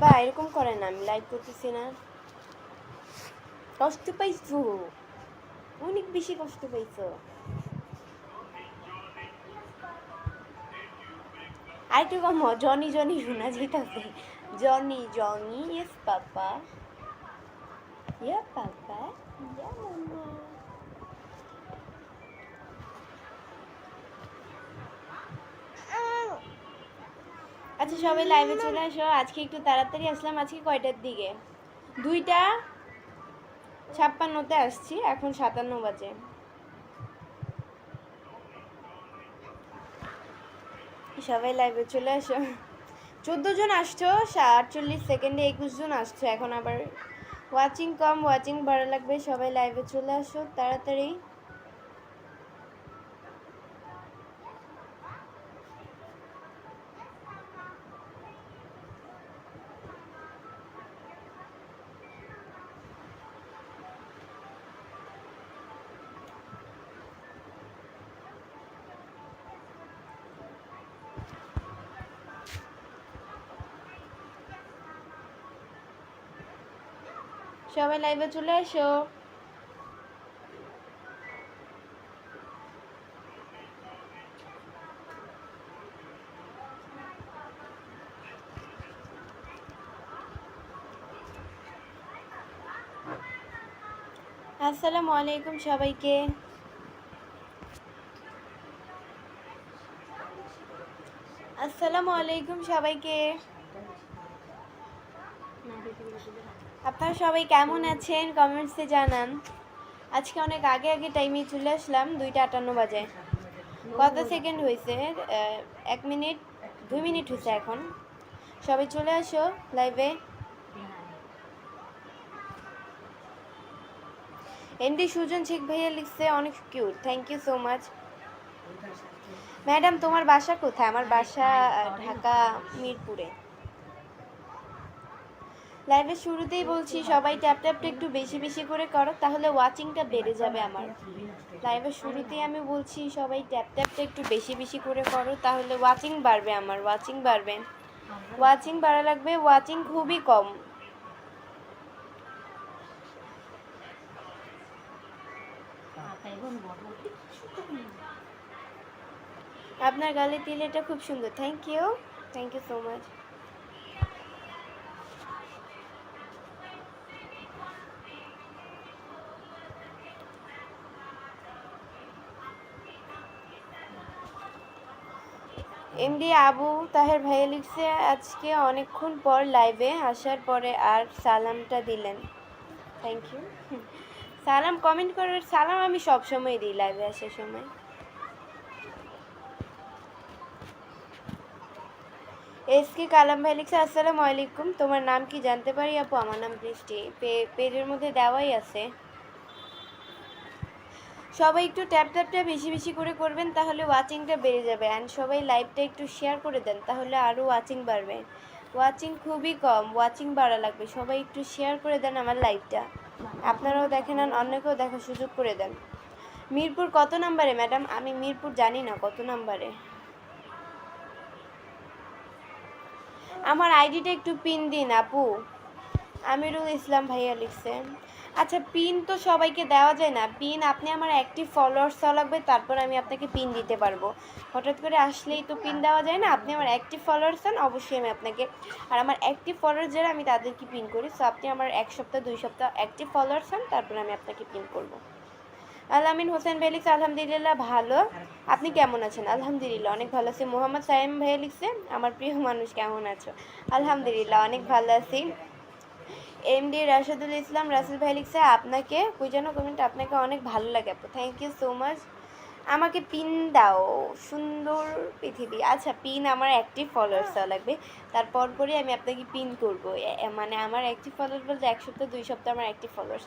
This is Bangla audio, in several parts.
বাবা এরকম করে না, আমি লাইভ করতেছি না। কষ্ট পাইছো, অনেক বেশি কষ্ট পাইছো। আরেকটু কম জনি জনি শোনা যেতেছে। জনি জনি ইয়েস পাপা, ইয়া পাপা, ইয়া মামা। আচ্ছা সবাই লাইভে চলে আসো, আজকে একটু তাড়াতাড়ি আসলাম। আজকে কয়টার দিকে? 2:56-তে আসছি, এখন 57 বাজে। সবাই লাইভে চলে আসো। 14 জন আসছো, 48 সেকেন্ডে 21 জন আসছো। এখন আবার ওয়াচিং কম, ওয়াচিং ভালো লাগবে। সবাই লাইভে চলে আসো তাড়াতাড়ি। সবাই লাইভে চলে আসো। আসসালামু আলাইকুম সবাইকে। আসসালামু আলাইকুম সবাইকে। আপনারা সবাই কেমন আছেন কমেন্টসে জানান। আজকে অনেক আগে আগে টাইমে চলে আসলাম, 2:58 বাজে। কত সেকেন্ড হয়েছে? 1 মিনিট 2 মিনিট হয়েছে এখন। সবাই চলে আসো লাইভে। এমডি সুজন শেখ ভাইয়া লিখছে অনেক cute, thank you so much. Madam তোমার বাসা কোথায়? আমার বাসা ঢাকা মিরপুরে। লাইভের শুরুতেই বলছি সবাই ট্যাপ ট্যাপটা একটু বেশি বেশি করে করো, তাহলে ওয়াচিংটা বেড়ে যাবে আমার। লাইভের শুরুতেই আমি বলছি সবাই ট্যাপ ট্যাপটা একটু বেশি বেশি করে করো, তাহলে ওয়াচিং বাড়বে আমার, ওয়াচিং বাড়বে। ওয়াচিং বাড়া লাগবে, ওয়াচিং খুবই কম। আপনার গালে তিলেটা খুব সুন্দর, thank you so much. MD Abu Taher ভাইয়া লিখছে আজকে অনেকক্ষণ পর লাইভে আসার পরে আর সালামটা দিলেন, থ্যাংক ইউ। সালাম কমেন্ট করার সালাম আমি সব সময় দিই লাইভে আসার সময়। এসকে কালাম ভাই লিখছে আসসালামু আলাইকুম, তোমার নাম কি জানতে পারি আপু? আমার নাম বৃষ্টি, পেজের মধ্যে দেওয়াই আছে। সবাই একটু ট্যাপ ট্যাপটা বেশি বেশি করে করবেন, তাহলে ওয়াচিংটা বেড়ে যাবে। অ্যান্ড সবাই লাইভটা একটু শেয়ার করে দেন, তাহলে আরও ওয়াচিং বাড়বে। ওয়াচিং খুবই কম, ওয়াচিং বাড়া লাগবে। সবাই একটু শেয়ার করে দেন আমার লাইভটা, আপনারাও দেখে নেন, অন্যকেও দেখার সুযোগ করে দেন। মিরপুর কত নাম্বারে ম্যাডাম? আমি মিরপুর জানি না কত নাম্বারে। আমার আইডিটা একটু পিন দিন আপু। আমিরুল ইসলাম ভাইয়া লিখছেন। আচ্ছা পিন তো সবাইকে দেওয়া যায় না, পিন আপনি আমার অ্যাক্টিভ ফলোয়ার্স হওয়া লাগবে, তারপর আমি আপনাকে পিন দিতে পারবো। হঠাৎ করে আসলেই তো পিন দেওয়া যায় না, আপনি আমার অ্যাক্টিভ ফলোয়ার্স হন, অবশ্যই আমি আপনাকে, আর আমার অ্যাক্টিভ ফলোয়ার্স যারা আমি তাদেরকে পিন করি। সো আপনি আমার 1 সপ্তাহ 2 সপ্তাহ অ্যাক্টিভ ফলোয়ার্স হন, তারপর আমি আপনাকে পিন করবো। আলামিন হোসেন ভাই লিখছে আলহামদুলিল্লাহ ভালো, আপনি কেমন আছেন? আলহামদুলিল্লাহ অনেক ভালো আছি। মোহাম্মদ সাইম ভাই লিখছে আমার প্রিয় মানুষ কেমন আছো? আলহামদুলিল্লাহ অনেক ভালো আছি। এমডি রাশেদুল ইসলাম রাসেল ভাই লিখছে আপনাকে কই যেন কমেন্ট, আপনাকে অনেক ভালো লাগে আপু, থ্যাংক ইউ সো মাচ। আমাকে পিন দাও, সুন্দর পৃথিবী। আচ্ছা পিন আমার অ্যাক্টিভ ফলোয়ার্স দেওয়া লাগবে, তারপর পরে আমি আপনাকে পিন করব। মানে আমার অ্যাক্টিভ ফলোয়ার্স বলতে 1 সপ্তাহ 2 সপ্তাহ আমার অ্যাক্টিভ ফলোয়ার্স।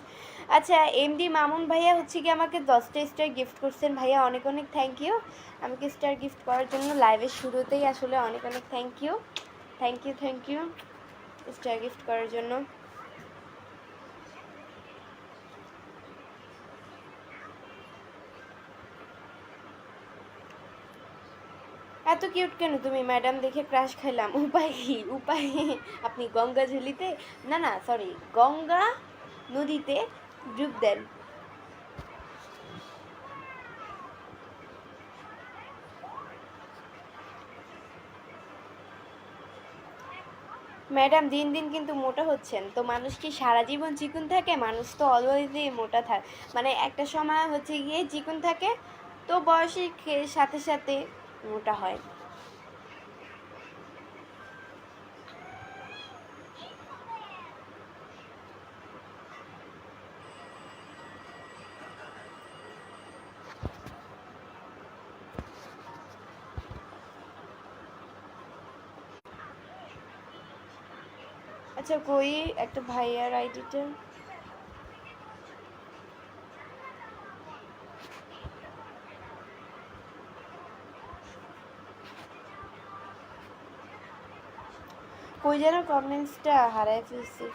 আচ্ছা এমডি মামুন ভাইয়া হচ্ছে কি আমাকে 10টা স্টার গিফট করছেন, ভাইয়া অনেক অনেক থ্যাংক ইউ আমাকে স্টার গিফট করার জন্য। লাইভের শুরুতেই আসলে অনেক অনেক থ্যাংক ইউ স্টার গিফট করার জন্য। এত এত কিউট কেন তুমি ম্যাডাম দেখে ক্রাশ খাইলাম, উপায় কি? উপায় আপনি গঙ্গা ঝুলিতে, না না সরি, গঙ্গা নদীতে ডুব দেন। ম্যাডাম দিন দিন কিন্তু মোটা হচ্ছেন তো। মানুষ কি সারা জীবন চিকন থাকে? মানুষ তো অলওয়েজই মোটা থাকে, মানে একটা সময় হচ্ছে গিয়ে চিকন থাকে, তো বয়সের সাথে সাথে মোটা হয়। আচ্ছা কই একটা ভাইয়ার আইডিটা। কই যেন কমেন্টসটা হারাই ফেলছি,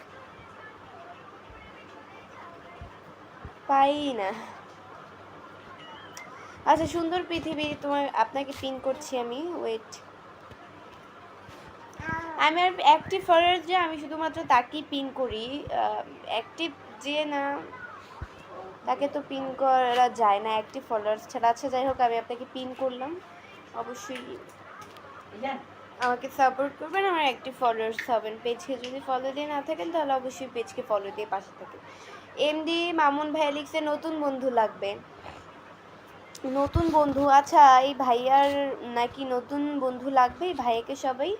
পাই না। আচ্ছা সুন্দর পৃথিবী, তোমার আপনাকে পিন করছি আমি, ওয়েট। আমি আর অ্যাক্টিভ ফলোয়ার যে আমি শুধুমাত্র তাকেই পিন করি, অ্যাক্টিভ যে না তাকে তো পিন করা যায় না অ্যাক্টিভ ফলোয়ার্স ছাড়া। আচ্ছা যাই হোক, আমি আপনাকে পিন করলাম, অবশ্যই আমাকে সাপোর্ট করবেন, আমার অ্যাক্টিভ ফলোয়ার্স হবেন। পেজকে যদি ফলো দিয়ে না থাকেন তাহলে অবশ্যই পেজকে ফলো দিয়ে পাশে থাকেন। এমডি মামুন ভাই লিখছে নতুন বন্ধু লাগবে। নতুন বন্ধু, আচ্ছা এই ভাইয়ার নাকি নতুন বন্ধু লাগবে, এই ভাইয়াকে সবাই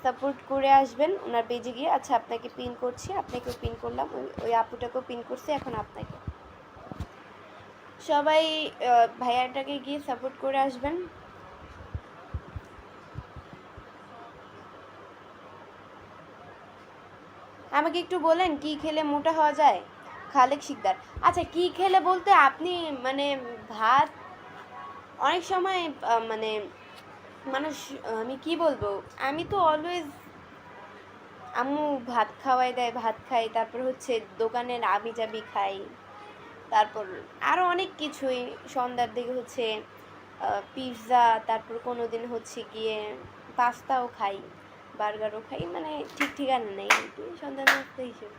সাপোর্ট করে আসবেন ওনার পেজে গিয়ে। আচ্ছা আপনাকে পিন করছি, আপনাকেও পিন করলাম, ওই আপুটাকেও পিন করছি, এখন আপনাকে সবাই ভাইয়াটাকে গিয়ে সাপোর্ট করে আসবেন। আমাকে একটু বলেন কি খেলে মোটা হওয়া যায়? খালেক শিকদার। আচ্ছা কি খেলে বলতে আপনি মানে ভাত অনেক সময় মানে মানুষ, আমি কি বলবো, আমি তো অলওয়েজ আম্মু ভাত খাওয়াই দেয়, ভাত খাই, তারপর হচ্ছে দোকানের আবি জাবি খাই, তারপর আরও অনেক কিছুই, সন্ধ্যার দিকে হচ্ছে পিৎজা, তারপর কোনো দিন হচ্ছে গিয়ে পাস্তাও খাই, বার্গারও খাই, মানে ঠিক ঠিকানা নেই আর কি, সন্ধ্যা নাস্তা হিসেবে।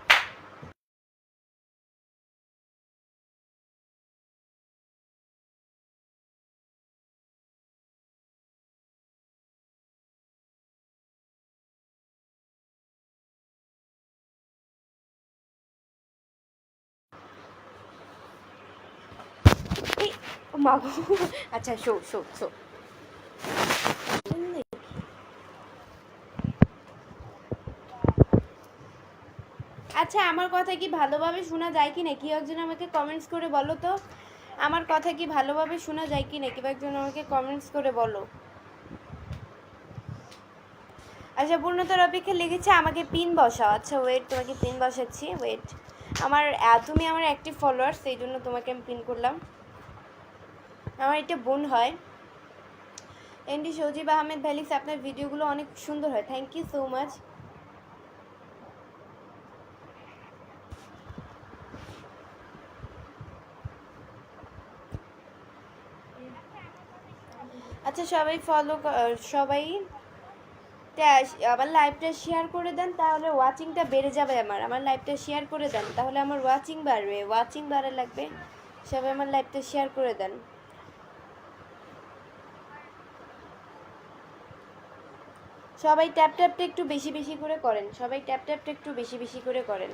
এই মা গো। আচ্ছা শো শো শো, আচ্ছা আমার কথা কি ভালোভাবে শোনা যায় কি না, কেউ একজন আমাকে কমেন্টস করে বলো তো, আমার কথা কি ভালোভাবে শোনা যায় কি না, কেউ একজন আমাকে কমেন্টস করে বলো। আচ্ছা পূর্ণতার অপেক্ষা লিখেছে আমাকে পিন বসাও। আচ্ছা ওয়েট, তোমাকে পিন বসাচ্ছি, ওয়েট। আমার তুমি আমার অ্যাক্টিভ ফলোয়ার, সেই জন্য তোমাকে আমি পিন করলাম। আমার এটা বোন হয়। এমডি সজীব আহমেদ ভ্যালিক্স, আপনার ভিডিওগুলো অনেক সুন্দর হয়, থ্যাংক ইউ সো মাচ। আচ্ছা সবাই ফলো, সবাই আমার লাইভটা শেয়ার করে দেন, তাহলে ওয়াচিংটা বেড়ে যাবে। আমার লাইভটা শেয়ার করে দেন, তাহলে আমার ওয়াচিং বাড়বে, ওয়াচিং বাড়া লাগবে। সবাই আমার লাইভটা শেয়ার করে দেন। সবাই ট্যাপ ট্যাপটা একটু বেশি বেশি করে করেন, সবাই ট্যাপ ট্যাপটা একটু বেশি বেশি করে করেন।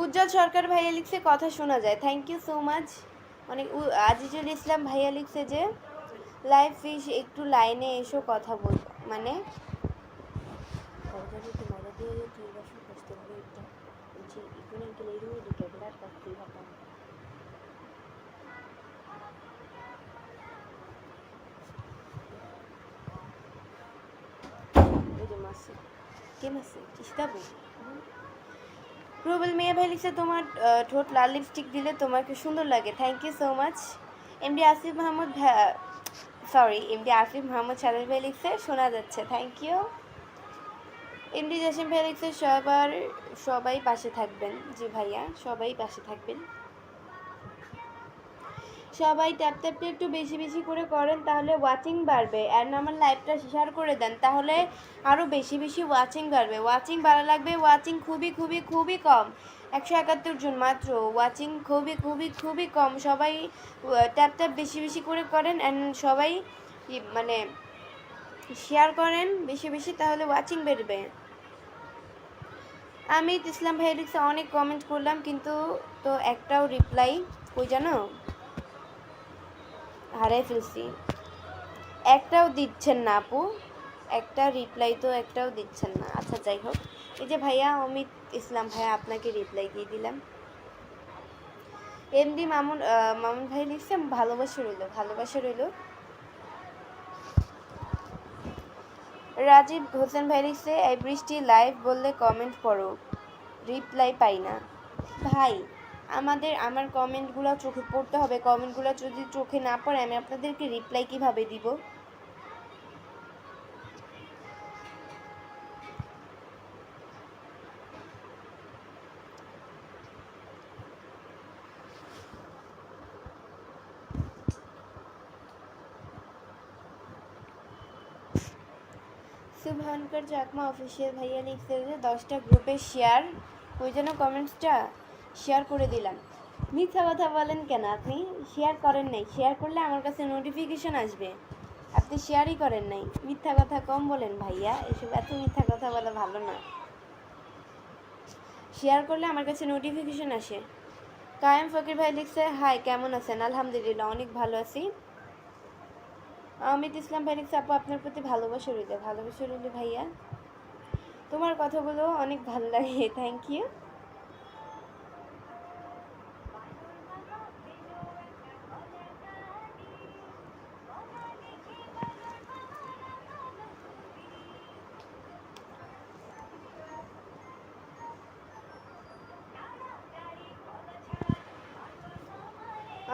উজ্জ্বল সরকার ভাইয়া লিখছে কথা শোনা যায়, থ্যাংক ইউ সো মাচ। অনেক আজিজুল ইসলাম ভাইয়া লিখছে যে লাইভ ফিশ একটু লাইনে এসো কথা বলবো, মানে কে মাসে কিস্তাবো। রুবেল মিয়া ভাই লিখছে তোমার ঠোঁট লাল লিপস্টিক দিলে তোমাকে সুন্দর লাগে, thank you so much. MD Asif Mahmud, sorry MD Asif Mahmud Salal ভাই লিখছে শোনা যাচ্ছে, থ্যাংক ইউ। এমডি জাসিম ভাই লিখছে সবাই পাশে থাকবেন, জি ভাইয়া সবাই পাশে থাকবেন। সবাই ট্যাপ ট্যাপটা একটু বেশি বেশি করে করেন, তাহলে ওয়াচিং বাড়বে। অ্যান্ড আমার লাইভটা শেয়ার করে দেন, তাহলে আরও বেশি বেশি ওয়াচিং বাড়বে। ওয়াচিং বাড়া লাগবে, ওয়াচিং খুবই খুবই খুবই কম, 171 জন মাত্র, ওয়াচিং খুবই খুবই খুবই কম। সবাই ট্যাপ ট্যাপ বেশি বেশি করে করেন, অ্যান্ড সবাই মানে শেয়ার করেন বেশি বেশি, তাহলে ওয়াচিং বেড়বে। আমি ইসলাম ভাই লিখছে অনেক কমেন্ট করলাম, কিন্তু তো একটাও রিপ্লাই কই জানো, হারাই ফেলছি। একটাও দিচ্ছেন না আপু, একটা রিপ্লাই তো একটাও দিচ্ছেন না। আচ্ছা যাই হোক, এই যে ভাইয়া অমিত ইসলাম ভাইয়া আপনাকে রিপ্লাই দিয়ে দিলাম। এমডি মামুন মামুন ভাই লিখছে ভালোবাসা রইল, ভালোবাসা রইল। রাজীব হোসেন ভাই লিখছে এই বৃষ্টি লাইভ বললে কমেন্ট পড়ো, রিপ্লাই পাই না। ভাই আমার কমেন্টগুলো চোখে পড়তে হবে, কমেন্টগুলো যদি চোখে না পড়ে আমি আপনাদেরকে রিপ্লাই কিভাবে দিব? শুভঙ্কর চাকমা অফিসিয়াল ভাইয়া লিখছে যে 10টা গ্রুপে শেয়ার, ওই জন্য কমেন্টসটা শেয়ার করে দিলাম। মিথ্যা কথা বলেন কেন আপনি? শেয়ার করেন নাই, শেয়ার করলে আমার কাছে নোটিফিকেশন আসবে, আপনি শেয়ারই করেন নাই। মিথ্যা কথা কম বলেন ভাইয়া, এসব এত মিথ্যা কথা বলা ভালো না। শেয়ার করলে আমার কাছে নোটিফিকেশন আসে। কায়েম ফকির ভাই লিখছে হাই কেমন আছেন? আলহামদুলিল্লাহ অনেক ভালো আছি। অমিত ইসলাম ভাই লিখছে আপু আপনার প্রতি ভালোবাসা রইল, ভালোবাসা রইল ভাইয়া, তোমার কথাগুলো অনেক ভালো লাগে, থ্যাংক ইউ।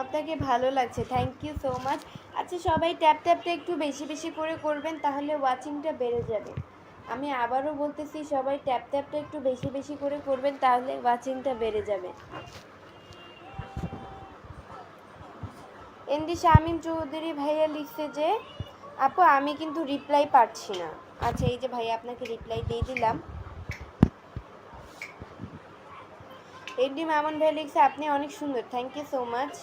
আপনাকে ভালো লাগছে, থ্যাংক ইউ সো মাচ। আচ্ছা সবাই ট্যাপ ট্যাপটা একটু বেশি বেশি করে করবেন, তাহলে ওয়াচিংটা বেড়ে যাবে। আমি আবারও বলতেছি, সবাই ট্যাপ ট্যাপটা একটু বেশি বেশি করে করবেন, তাহলে ওয়াচিংটা বেড়ে যাবে। এনডি শামিম চৌধুরী ভাইয়া লিখছে যে আপু আমি কিন্তু রিপ্লাই পাচ্ছি না। আচ্ছা এই যে ভাইয়া আপনাকে রিপ্লাই দিয়ে দিলাম। এনডি মামুন ভাই লিখছে আপনি অনেক সুন্দর, thank you so much.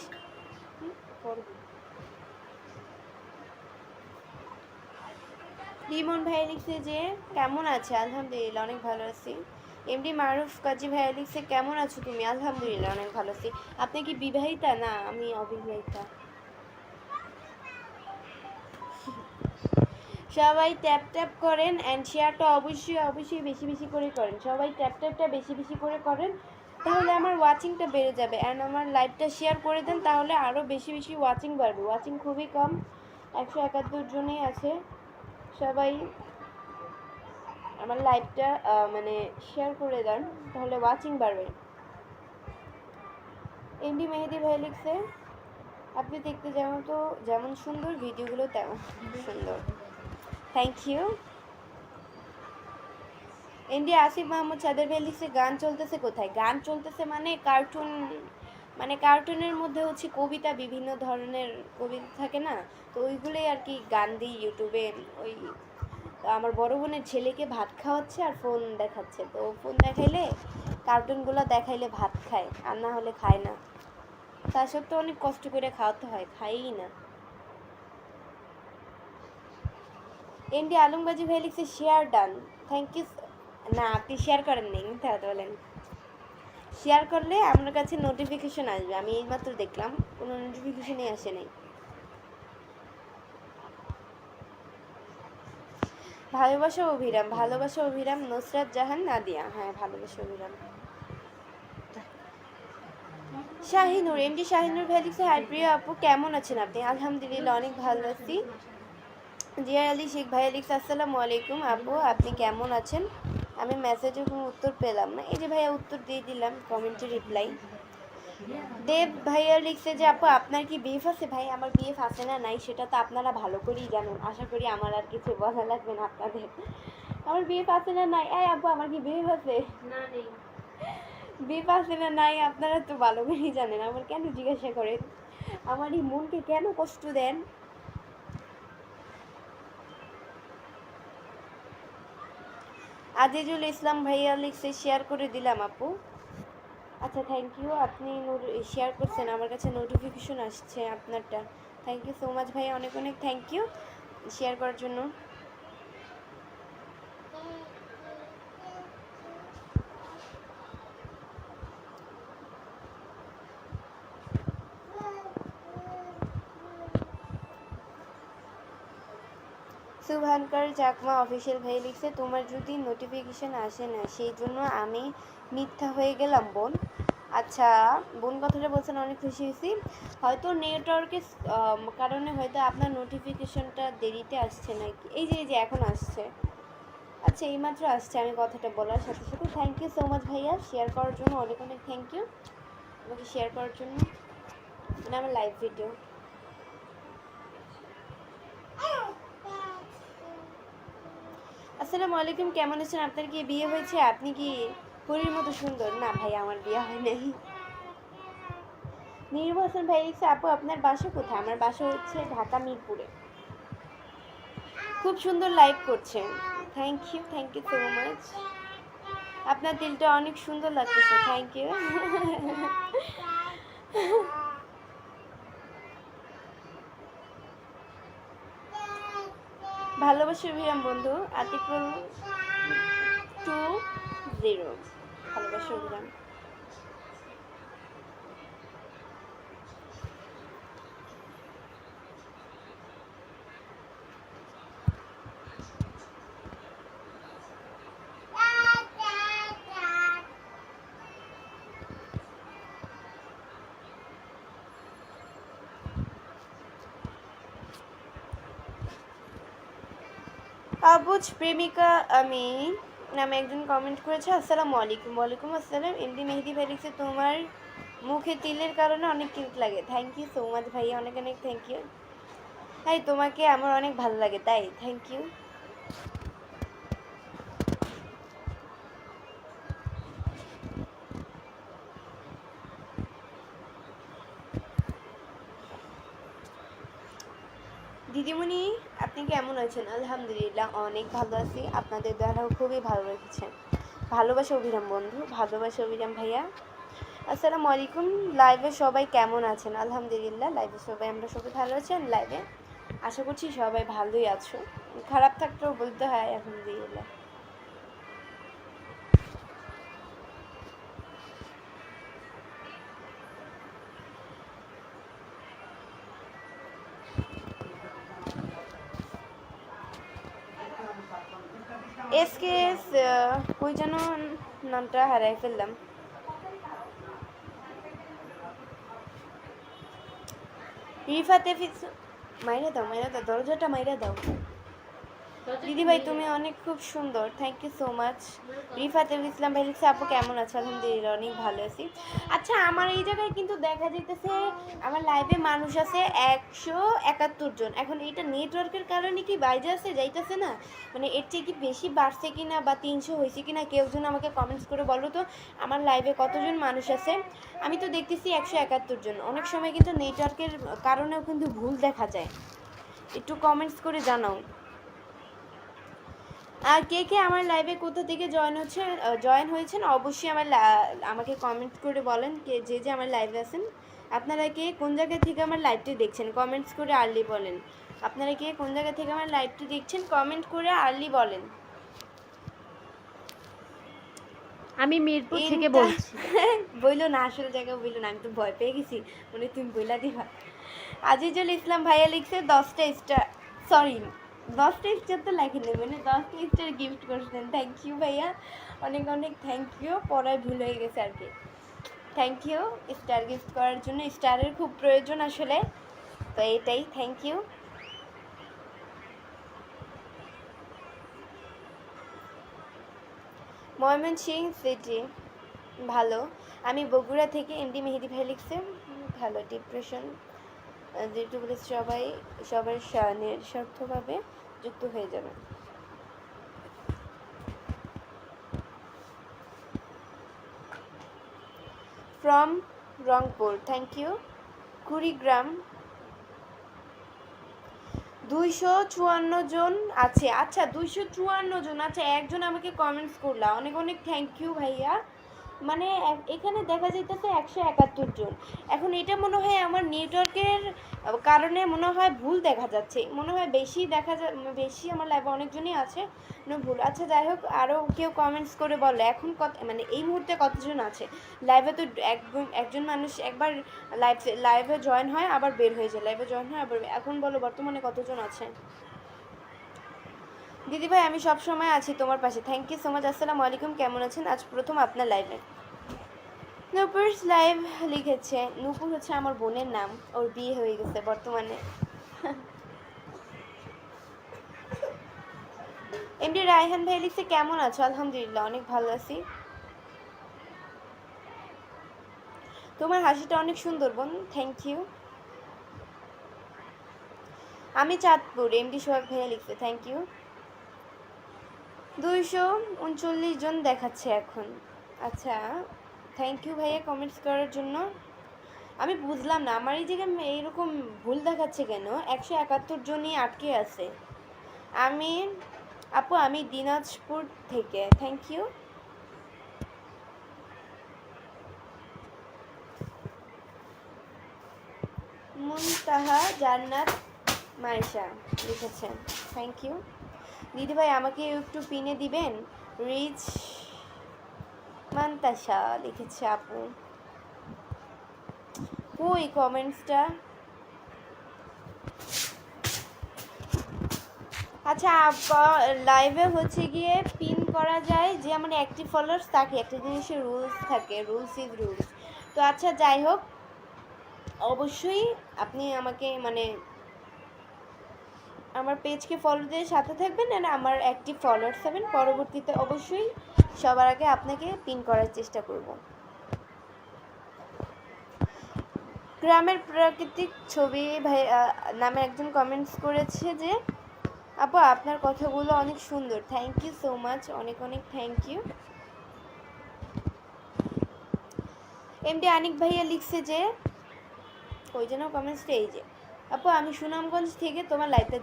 Limon ভাই লিখছে যে কেমন আছে? আলহামদুলিল্লাহ অনেক ভালো আছি। এমডি মারুফ কাজী ভাই লিখছে কেমন আছো তুমি? আলহামদুলিল্লাহ অনেক ভালো আছি। আপনি কি বিবাহিতা? না আমি অবিবাহিতা। সবাই ট্যাপ ট্যাপ করেন, অ্যান্ড শেয়ারটা অবশ্যই অবশ্যই বেশি বেশি করে করেন। সবাই ট্যাপ ট্যাপটা বেশি বেশি করে করেন, তাহলে আমার ওয়াচিংটা বেড়ে যাবে। অ্যান্ড আমার লাইভটা শেয়ার করে দেন, তাহলে আরও বেশি বেশি ওয়াচিং বাড়বে। ওয়াচিং খুবই কম, 171 জনই আছে। সবাই আমার লাইভটা মানে শেয়ার করে দেন, তাহলে ওয়াচিং বাড়বে। এমডি মেহেদি ভাই লিখছে আপনি দেখতে যেমন সুন্দর, ভিডিওগুলো তেমন সুন্দর, thank you. MD Asif Mahmud সাদের ভাই লিখছে গান চলতেছে কোথায়? গান চলতেছে মানে কার্টুন, মানে কার্টুনের মধ্যে হচ্ছে কবিতা, বিভিন্ন ধরনের কবিতা থাকে না, তো ওইগুলোই আর কি গান দিই ইউটিউবে। ওই আমার বড় বোনের ছেলেকে ভাত খাওয়াচ্ছে আর ফোন দেখাচ্ছে, তো ফোন দেখাইলে কার্টুনগুলো দেখাইলে ভাত খায়, আর না হলে খায় না। তার সত্ত্বেও অনেক কষ্ট করে খাওয়াতে হয়, খাইই না। এমডি আলমবাজি ভাই লিখছে শেয়ার ডান, থ্যাংক ইউ। না আপনি শেয়ার করেন নি, মিথ্যা কথা বলেন। শেয়ার করলে আমার কাছে নোটিফিকেশন আসবে, আমি এইমাত্র দেখলাম কোনো নোটিফিকেশনই আসে নাই। ভালোবাসা অভিরাম, ভালোবাসা অভিরাম নুসরাত জাহান নাদিয়া, হ্যাঁ ভালোবাসা অভিরাম। শাহিনুর, এমডি শাহিনুর ভাই লিখছে হাই প্রিয় আপু কেমন আছেন আপনি? আলহামদুলিল্লাহ অনেক ভালো আছি। জিয়া আলী শেখ ভাইয়া লিখছে আসসালামু আলাইকুম আপু আপনি কেমন আছেন? আমি মেসেজে কোনো উত্তর পেলাম না। এই যে ভাইয়া উত্তর দিয়ে দিলাম, কমেন্টে রিপ্লাই। দেব ভাইয়া লিখছে যে আপু আপনার কি বিএফ আছে? ভাই আমার বিএফ আছে না নাই সেটা তো আপনারা ভালো করেই জানেন, আশা করি আমার আর কিছু বলা লাগবে না আপনাদের। আমার বিএফ আছে না নাই? এই আপু আমার কি বিএফ আছে? না নেই। বিএফ আছে না নাই আপনারা তো ভালো করেই জানেন, আমার কেন জিজ্ঞাসা করেন? আমার এই মনকে কেন কষ্ট দেন? আজিজুল ইসলাম ভাইয়া লিখছে শেয়ার করে দিলাম আপু। আচ্ছা থ্যাংক ইউ, আপনি শেয়ার করছেন, আমার কাছে নোটিফিকেশন আসছে আপনারটা। থ্যাংক ইউ সো মাচ ভাইয়া, অনেক অনেক থ্যাংক ইউ শেয়ার করার জন্য। সুভানকার চাকমা অফিসিয়াল ভাই লিখছে তোমার যদি নোটিফিকেশন আসে না সেই জন্য আমি মিথ্যা হয়ে গেলাম বোন। আচ্ছা বোন কথাটা বলছেন, অনেক খুশি হয়েছি। হয়তো নেটওয়ার্কের কারণে হয়তো আপনার নোটিফিকেশনটা দেরিতে আসছে নাকি। এই যে এখন আসছে। আচ্ছা এইমাত্র আসছে আমি কথাটা বলার সাথে সাথে। থ্যাংক ইউ সো মাচ ভাইয়া শেয়ার করার জন্য, অনেক অনেক থ্যাংক ইউ আমাকে শেয়ার করার জন্য, মানে আমার লাইভ ভিডিও। আসসালামু আলাইকুম, কেমন আছেন? আপনার কি বিয়ে হয়েছে? আপনি কি পরীর মতো সুন্দর? না ভাই আমার বিয়ে হয় নাই। নির্ভর হোসেন ভাই লিখছে আপু আপনার বাসা কোথায়? আমার বাসা হচ্ছে ঢাকা মিরপুরে। খুব সুন্দর লাইভ করছেন, থ্যাংক ইউ সো মাচ। আপনার দিলটা অনেক সুন্দর লাগতেছে, থ্যাংক ইউ। ভালোবাসা অভিরাম বন্ধু আতিকুল 20, ভালোবাসা অভিরাম। আবুজ প্রেমিকা আমি নামে একজন কমেন্ট করেছে আসসালামু আলাইকুম। ওয়ালাইকুম আসসালাম। এমডি মেহেদি ভাই লিখছে তোমার মুখে তিলের কারণে অনেক কিউট লাগে। থ্যাংক ইউ সো মাচ ভাইয়া, অনেক অনেক থ্যাংক ইউ। তাই তোমাকে আমার অনেক ভালো লাগে তাই, থ্যাংক ইউ। দিদিমণি আপনি কেমন আছেন? আলহামদুলিল্লাহ অনেক ভালো আছি, আপনাদের দ্বারাও খুবই ভালো রেখেছেন। ভালোবাসা অভিরাম বন্ধু, ভালোবাসা অভিরাম ভাইয়া। আসসালামু আলাইকুম, লাইভে সবাই কেমন আছেন? আলহামদুলিল্লাহ লাইভে সবাই আমরা সবাই ভালো আছেন। লাইভে আশা করছি সবাই ভালোই আছো, খারাপ থাকলেও বলতে হয় আলহামদুলিল্লাহ। এসকেএস কই যেন নামটা হারাই ফেললাম। রিফাতে মাইরা দাও দরজাটা মাইরা দাও। দিদি ভাই তুমি অনেক খুব সুন্দর, thank you so much. Rifatul Islam ভাই লিখছে আপু কেমন আছো? আলহামদুলিল্লাহ অনেক ভালো আছি। আচ্ছা আমার এই জায়গায় কিন্তু দেখা যাইতেছে আমার লাইভে মানুষ আছে 171 জন। এখন এটা নেটওয়ার্কের কারণে কি বাইরে আছে যাইতেছে না, মানে এর চেয়ে কি বেশি বাড়ছে কিনা বা 300 হয়েছে কিনা কেউ যেন আমাকে কমেন্টস করে বলো তো আমার লাইভে কতজন মানুষ আছে। আমি তো দেখতেছি 171 জন। অনেক সময় কিন্তু নেটওয়ার্কের কারণেও কিন্তু ভুল দেখা যায়, একটু কমেন্টস করে জানাও। আর কে কে আমার লাইভে কোথা থেকে জয়েন হয়েছেন অবশ্যই আমাকে কমেন্ট করে বলেন। কে যে আমার লাইভে আছেন, আপনারা কে কোন জায়গা থেকে আমার লাইভটি দেখছেন কমেন্টস করে আর্লি বলেন। আপনারা কে কোন জায়গা থেকে আমার লাইভটি দেখছেন কমেন্ট করে আর্লি বলেন। আমি মিরপুর থেকে বলছি। বইলো না, আসল জায়গা বইলো না, আমি তো ভয় পেয়ে গেছি, মনে তুমি বইলা দিবা। আজিজুল ইসলাম ভাইয়া লিখছে 10টা স্টার, সরি 10টা স্টার তো লেখেনি, মানে 10টা স্টার গিফট করছেন, থ্যাংক ইউ ভাইয়া, অনেক অনেক থ্যাংক ইউ। পড়ায় ভুল হয়ে গেছে আর কি, থ্যাংক ইউ স্টার গিফট করার জন্য। স্টারের খুব প্রয়োজন আসলে, তো এটাই, থ্যাংক ইউ। ময়মনসিংহ সিটি ভালো, আমি বগুড়া থেকে। এমডি মেহেদি ভাই লিখছে ভালো, ডিপ্রেশন যেহেতু বলে সবার নিঃস্বার্থভাবে যুক্ত হয়ে যাবে। From Rangpur, thank you. Kurigram 254 জন আছে। আচ্ছা 254 জন, আচ্ছা একজন আমাকে কমেন্টস করলা, অনেক অনেক থ্যাংক ইউ ভাইয়া। মানে এখানে দেখা যাইতেছে 171 জন। এখন এটা মনে হয় আমার নেটওয়ার্কের কারণে মনে হয় ভুল দেখা যাচ্ছে, মনে হয় বেশি বেশি আমার লাইভে অনেকজনই আছে ভুল। আচ্ছা যাই হোক, আরও কেউ কমেন্টস করে বলে এখন কত, মানে এই মুহূর্তে কতজন আছে লাইভে। তো একজন মানুষ একবার লাইভে জয়েন হয় আবার বের হয়ে যায়, লাইভে জয়েন হয় আবার। এখন বলো বর্তমানে কতজন আছে? দিদি ভাই আমি সব সময় আছি তোমার পাশে, থ্যাংক ইউ সো মাচ। আসসালামু আলাইকুম, কেমন আছেন? আজ প্রথম আপনার লাইভে। নূপুরস লাইভ লিখেছে, নূপুর হচ্ছে আমার বোনের নাম, ওর বিয়ে হয়ে গেছে বর্তমানে। এমডি রায়হান ভাই লিখছে কেমন আছো? আলহামদুলিল্লাহ অনেক ভালো আছি। তোমার হাসিটা অনেক সুন্দর বোন, থ্যাংক ইউ। আমি চাঁদপুর, এমডি সোহাগ ভাইয়া লিখছে, থ্যাংক ইউ। 239 জন দেখাচ্ছে এখন। আচ্ছা থ্যাংক ইউ ভাইয়া কমেন্টস করার জন্য। আমি বুঝলাম না আমার এই জায়গায় এইরকম ভুল দেখাচ্ছে কেন, 171 জনই আটকে আছে। আপু আমি দিনাজপুর থেকে, থ্যাংক ইউ। মুনতাহা জান্নাত মাইশা লিখেছেন, থ্যাংক ইউ। দিদি ভাই আমাকে একটু পিনে দিবেন? রিচ মান্তাসা লিখেছে আপু। ওই কমেন্টসটা, আচ্ছা লাইভে হচ্ছে গিয়ে পিন করা যায় যে আমার অ্যাক্টিভ ফলোয়ার্স তাকে একটা জিনিসের রুলস থাকে, রুলস ইজ রুলস। তো আচ্ছা যাই হোক, অবশ্যই আপনি আমাকে মানে আমার পেজকে ফলো দিয়ে সাথে থাকবেন, আর আমার অ্যাক্টিভ ফলোয়ার্স হবেন। পরবর্তীতে অবশ্যই সবার আগে আপনাকে পিন করার চেষ্টা করব। গ্রামের প্রাকৃতিক ছবি ভাই নামে একজন কমেন্টস করেছে যে আপু আপনার কথাগুলো অনেক সুন্দর, থ্যাংক ইউ সো মাচ, অনেক অনেক থ্যাংক ইউ। এমডি আনিক ভাইয়া লিখছে যে ওই জন্য কমেন্টসটা এই যে আপু আমি সুনামগঞ্জ থেকে তোমার লাইভটা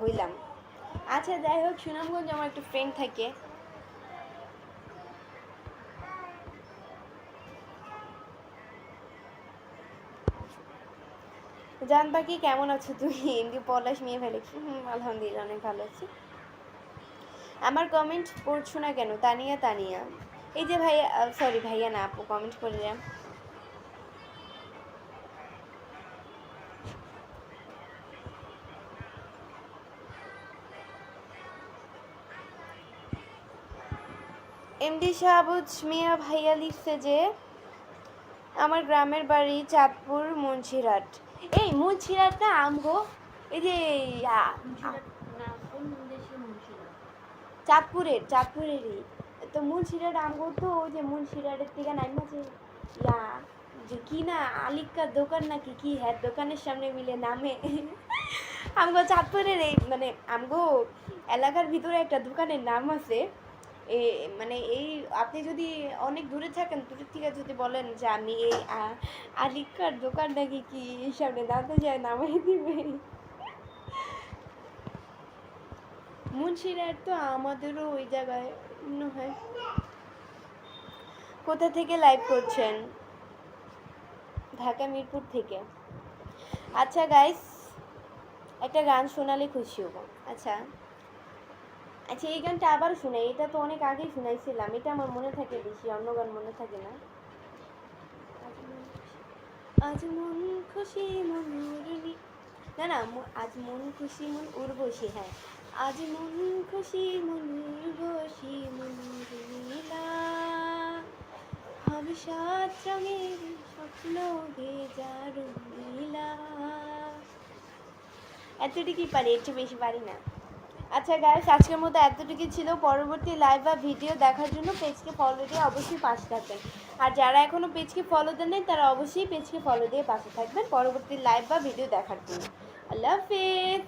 হইলাম। আচ্ছা যাই হোক, সুনামগঞ্জ আমার একটা ফ্রেন্ড থাকে। জান বাকি কেমন আছো তুমি? এমডি পলাশ মিয়া ভাই লিখছি, আলহামদুলিল্লাহ অনেক ভালো আছি। আমার কমেন্ট পড়ছো না কেন? তানিয়া তানিয়া, এই যে ভাইয়া, সরি ভাইয়া না আপু কমেন্ট করলাম। এমডি শাহবুজ মিয়া ভাইয়া লিখছে যে আমার গ্রামের বাড়ি চাঁদপুর মুন্সিরহাট। এই মুন্সিরহাট না আমগো, এই যে চাঁদপুরেরই তো মুন্সিরহাট আমগো। তো ওই যে মুন্সিরহাটের থেকে নাইমা যে যে কি না আলিকার দোকান নাকি কি, হ্যাঁ দোকানের সামনে মিলে নামে আমগো চাঁদপুরের এই মানে আমগো এলাকার ভিতরে একটা দোকানের নাম আছে। মানে এই আপনি যদি অনেক দূরে থাকেন, দূরের থেকে যদি বলেন যে আমি এই আলিকার দোকান নাকি কি সামনে দাঁড়াতে যায়, নামাই দিবে। মুন্সিরহাট তো আমাদেরও ওই জায়গায় মনে হয়। কোথা থেকে লাইভ করছেন? ঢাকা মিরপুর থেকে। আচ্ছা গাইস, একটা গান শোনালে খুশি হব। আচ্ছা আচ্ছা এই গানটা আবার শুনে, এটা তো অনেক আগেই শুনাইছিলাম, এটা আমার মনে থাকে বেশি, অন্য গান মনে থাকে না। আজ মন খুশি মন উর্বশী, না আজ মন খুশি মন উর্বশী, হ্যাঁ আজ মন খুশি মন উর্বশী মন নীলা হবে সাত রঙের স্বপ্ন ভেজা রঙিলা। এতটুকুই পারি, একটু বেশি পারি না। আচ্ছা গাইস আজকের মতো এতটুকুই ছিল। পরবর্তী লাইভ বা ভিডিও দেখার জন্য পেজকে ফলো দিয়ে অবশ্যই পাশে থাকবেন, আর যারা এখনও পেজকে ফলো দেন নাই তারা অবশ্যই পেজকে ফলো দিয়ে পাশে থাকবেন পরবর্তী লাইভ বা ভিডিও দেখার জন্য। আল্লাহ হাফেজ।